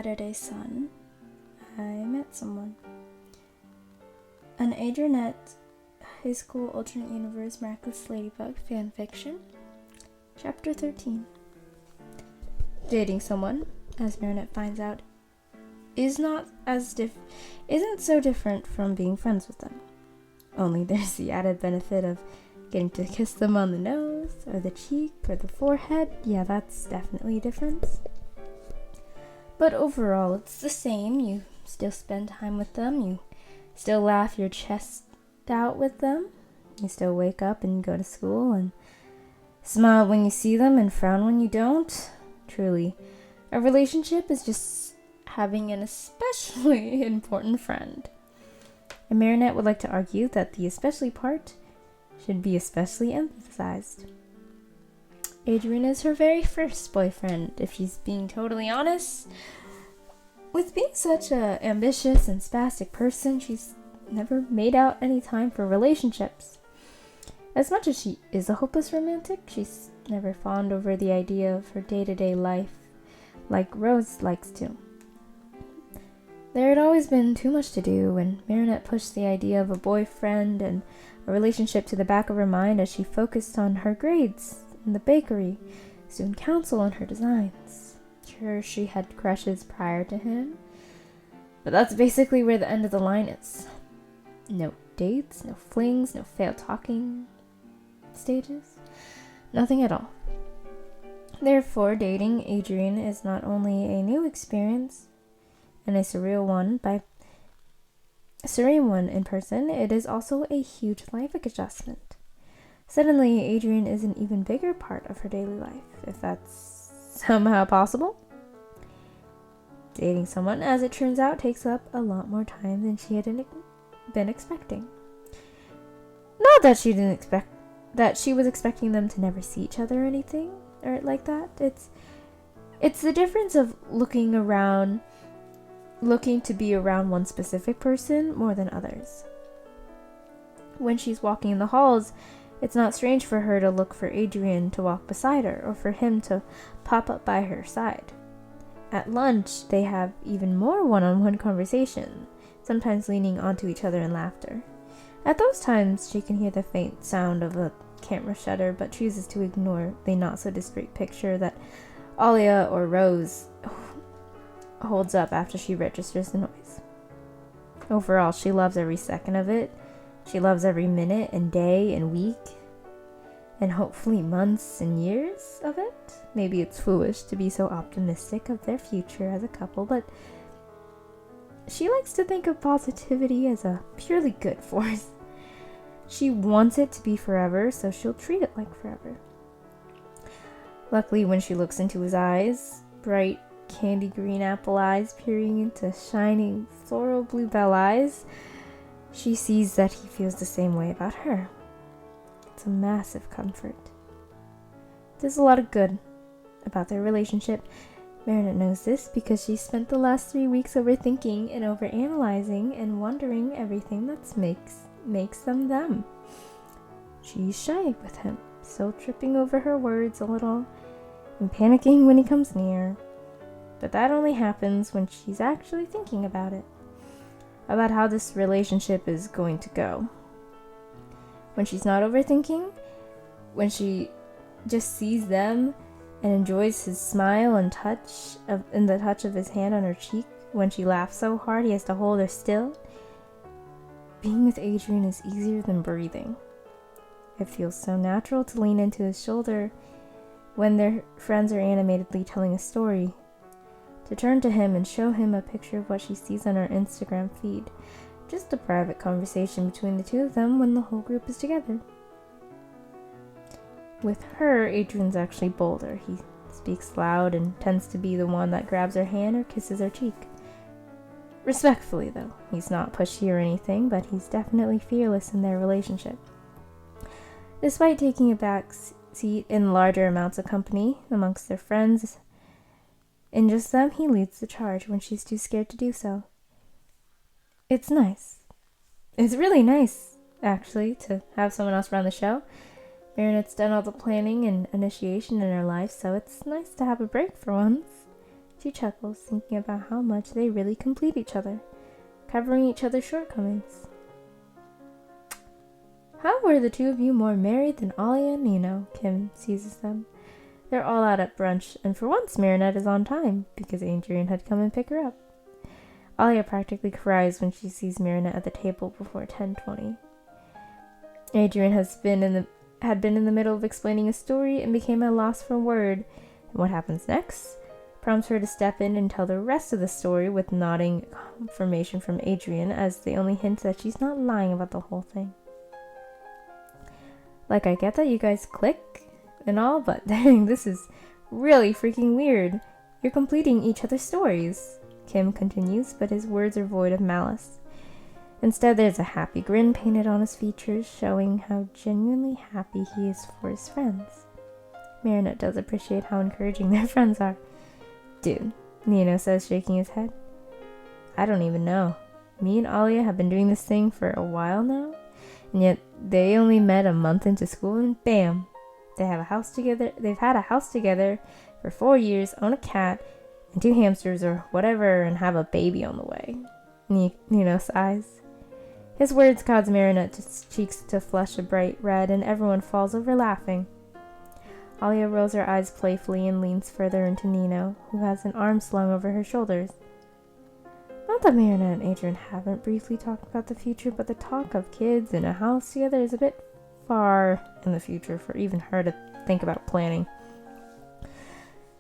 Saturday sun, I met someone. An Adrienette high school alternate universe Miraculous Ladybug fanfiction, Chapter 13. Dating someone, as Marinette finds out, isn't so different from being friends with them. Only there's the added benefit of getting to kiss them on the nose, or the cheek, or the forehead. Yeah, that's definitely a difference. But overall, it's the same. You still spend time with them. You still laugh your chest out with them. You still wake up and go to school and smile when you see them and frown when you don't. Truly, a relationship is just having an especially important friend. And Marinette would like to argue that the especially part should be especially emphasized. Adrian is her very first boyfriend, if she's being totally honest. With being such a ambitious and spastic person, she's never made out any time for relationships. As much as she is a hopeless romantic, she's never fawned over the idea of her day-to-day life like Rose likes to. There had always been too much to do, and Marinette pushed the idea of a boyfriend and a relationship to the back of her mind as she focused on her grades in the bakery, student council, and her designs. Sure, she had crushes prior to him, but that's basically where the end of the line is. No dates, no flings, no failed talking stages, nothing at all. Therefore, dating Adrian is not only a new experience and a serene one in person, it is also a huge life adjustment. Suddenly, Adrian is an even bigger part of her daily life, if that's somehow possible. Dating someone, as it turns out, takes up a lot more time than she had been expecting. Not that she didn't expect that she was expecting them to never see each other or anything or like that. It's the difference of looking to be around one specific person more than others. When she's walking in the halls, it's not strange for her to look for Adrian to walk beside her or for him to pop up by her side. At lunch, they have even more one-on-one conversation, sometimes leaning onto each other in laughter. At those times, she can hear the faint sound of a camera shutter, but chooses to ignore the not-so-discreet picture that Alia or Rose holds up after she registers the noise. Overall, she loves every second of it. She loves every minute and day and week, and hopefully months and years of it. Maybe it's foolish to be so optimistic of their future as a couple, but she likes to think of positivity as a purely good force. She wants it to be forever, so she'll treat it like forever. Luckily, when she looks into his eyes, bright candy green apple eyes peering into shining floral bluebell eyes, she sees that he feels the same way about her. It's a massive comfort. There's a lot of good about their relationship. Marinette knows this because she spent the last 3 weeks overthinking and overanalyzing and wondering everything that makes them them. She's shy with him, still tripping over her words a little and panicking when he comes near. But that only happens when she's actually thinking about it, about how this relationship is going to go. When she's not overthinking, when she just sees them and enjoys his smile and the touch of his hand on her cheek, when she laughs so hard he has to hold her still, being with Adrian is easier than breathing. It feels so natural to lean into his shoulder when their friends are animatedly telling a story, to turn to him and show him a picture of what she sees on her Instagram feed. Just a private conversation between the two of them when the whole group is together. With her, Adrian's actually bolder. He speaks loud and tends to be the one that grabs her hand or kisses her cheek. Respectfully, though. He's not pushy or anything, but he's definitely fearless in their relationship. Despite taking a back seat in larger amounts of company amongst their friends, in just them, he leads the charge when she's too scared to do so. It's nice. It's really nice, actually, to have someone else run the show. Marinette's done all the planning and initiation in her life, so it's nice to have a break for once. She chuckles, thinking about how much they really complete each other, covering each other's shortcomings. How were the two of you more married than Alia and Nino? Kim seizes them. They're all out at brunch, and for once Marinette is on time, because Adrienne had come and pick her up. Alia practically cries when she sees Marinette at the table before 10:20. Adrienne had been in the middle of explaining a story and became at a loss for word, and what happens next prompts her to step in and tell the rest of the story with nodding confirmation from Adrienne as the only hint that she's not lying about the whole thing. Like, I get that you guys click and all, but dang, this is really freaking weird. You're completing each other's stories, Kim continues, but his words are void of malice. Instead, there's a happy grin painted on his features, showing how genuinely happy he is for his friends. Marinette does appreciate how encouraging their friends are. Dude, Nino says, shaking his head. I don't even know. Me and Alia have been doing this thing for a while now, and yet they only met a month into school and bam, they have a house together. They've had a house together for 4 years, own a cat and 2 hamsters or whatever, and have a baby on the way. Nino sighs. His words cause Marinette's cheeks to flush a bright red, and everyone falls over laughing. Alia rolls her eyes playfully and leans further into Nino, who has an arm slung over her shoulders. Not that Marinette and Adrienne haven't briefly talked about the future, but the talk of kids and a house together is a bit far in the future for even her to think about planning.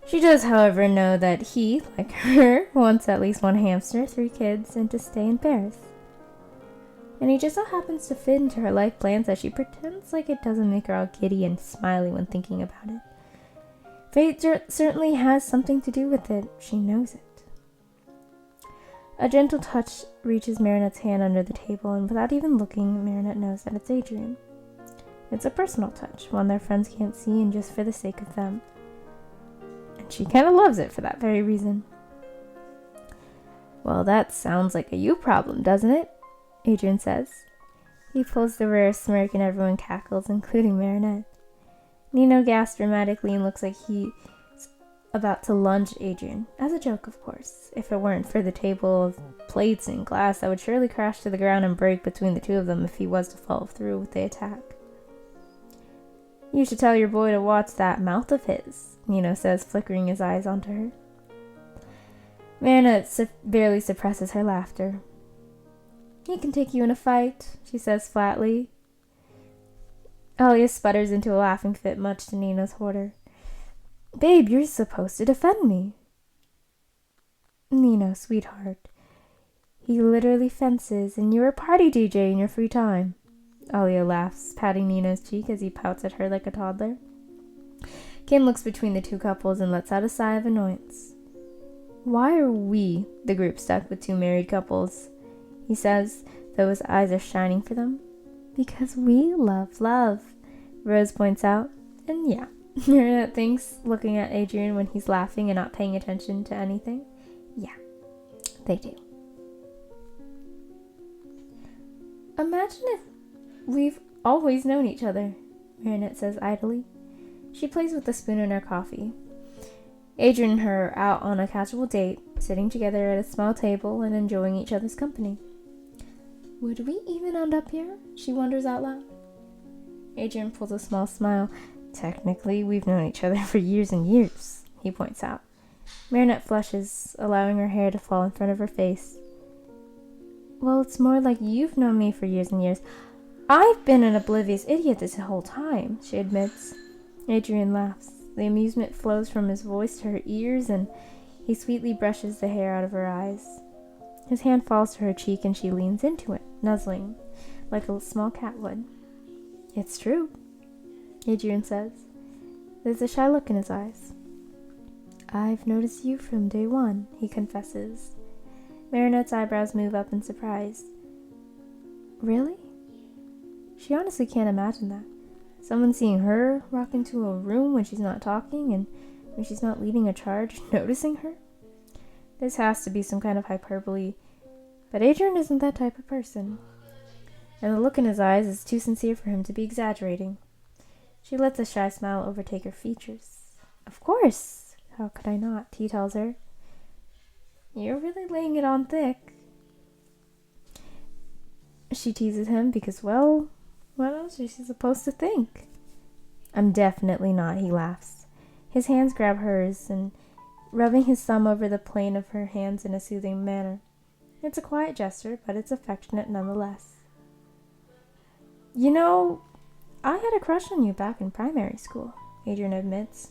She does, however, know that he, like her, wants at least 1 hamster, 3 kids, and to stay in Paris. And he just so happens to fit into her life plans that she pretends like it doesn't make her all giddy and smiley when thinking about it. Fate certainly has something to do with it. She knows it. A gentle touch reaches Marinette's hand under the table, and without even looking, Marinette knows that it's Adrienne. It's a personal touch, one their friends can't see, and just for the sake of them. And she kind of loves it for that very reason. Well, that sounds like a you problem, doesn't it? Adrienne says. He pulls the rare smirk and everyone cackles, including Marinette. Nino gasps dramatically and looks like he's about to lunge at Adrienne, as a joke, of course. If it weren't for the table of plates and glass that would surely crash to the ground and break between the two of them if he was to follow through with the attack. You should tell your boy to watch that mouth of his, Nino says, flickering his eyes onto her. Marinette barely suppresses her laughter. He can take you in a fight, she says flatly. Alia sputters into a laughing fit, much to Nino's horror. Babe, you're supposed to defend me. Nino, sweetheart. He literally fences, and you're a party DJ in your free time. Alia laughs, patting Nino's cheek as he pouts at her like a toddler. Kim looks between the two couples and lets out a sigh of annoyance. Why are we, the group, stuck with 2 married couples? He says, though his eyes are shining for them. Because we love love, Rose points out. And yeah, Marinette thinks, looking at Adrienne when he's laughing and not paying attention to anything. Yeah, they do. Imagine if we've always known each other, Marinette says idly. She plays with the spoon in her coffee. Adrienne and her are out on a casual date, sitting together at a small table and enjoying each other's company. Would we even end up here? She wonders out loud. Adrienne pulls a small smile. Technically, we've known each other for years and years, he points out. Marinette flushes, allowing her hair to fall in front of her face. Well, it's more like you've known me for years and years. I've been an oblivious idiot this whole time, she admits. Adrienne laughs. The amusement flows from his voice to her ears, and he sweetly brushes the hair out of her eyes. His hand falls to her cheek, and she leans into it, nuzzling, like a small cat would. It's true, Adrienne says. There's a shy look in his eyes. I've noticed you from day one, he confesses. Marinette's eyebrows move up in surprise. Really? She honestly can't imagine that. Someone seeing her walk into a room when she's not talking and when she's not leading a charge, noticing her? This has to be some kind of hyperbole, but Adrienne isn't that type of person. And the look in his eyes is too sincere for him to be exaggerating. She lets a shy smile overtake her features. Of course! How could I not? He tells her. You're really laying it on thick. She teases him because, well, what else is she supposed to think? I'm definitely not, he laughs. His hands grab hers and rubbing his thumb over the plane of her hands in a soothing manner. It's a quiet gesture, but it's affectionate nonetheless. You know, I had a crush on you back in primary school, Adrian admits,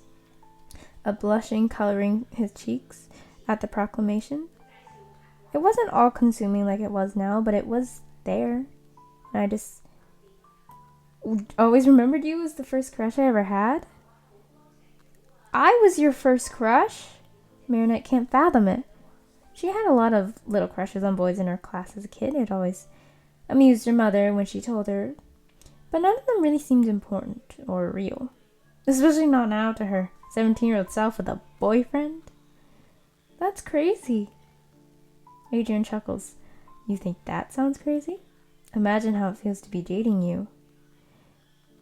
a blushing coloring his cheeks at the proclamation. It wasn't all-consuming like it was now, but it was there. And I just always remembered you as the first crush I ever had. I was your first crush? Marinette can't fathom it. She had a lot of little crushes on boys in her class as a kid. It always amused her mother when she told her, but none of them really seemed important or real. Especially not now to her 17-year-old self with a boyfriend. That's crazy. Adrian chuckles. You think that sounds crazy? Imagine how it feels to be dating you.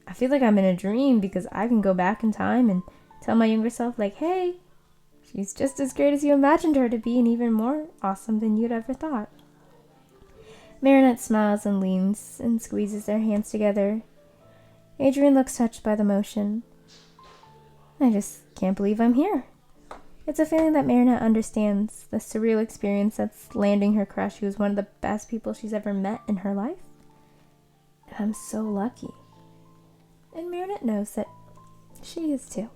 I feel like I'm in a dream because I can go back in time and tell my younger self, like, hey, she's just as great as you imagined her to be and even more awesome than you'd ever thought. Marinette smiles and leans and squeezes their hands together. Adrian looks touched by the motion. I just can't believe I'm here. It's a feeling that Marinette understands, the surreal experience that's landing her crush who is one of the best people she's ever met in her life. And I'm so lucky. And Marinette knows that she is too.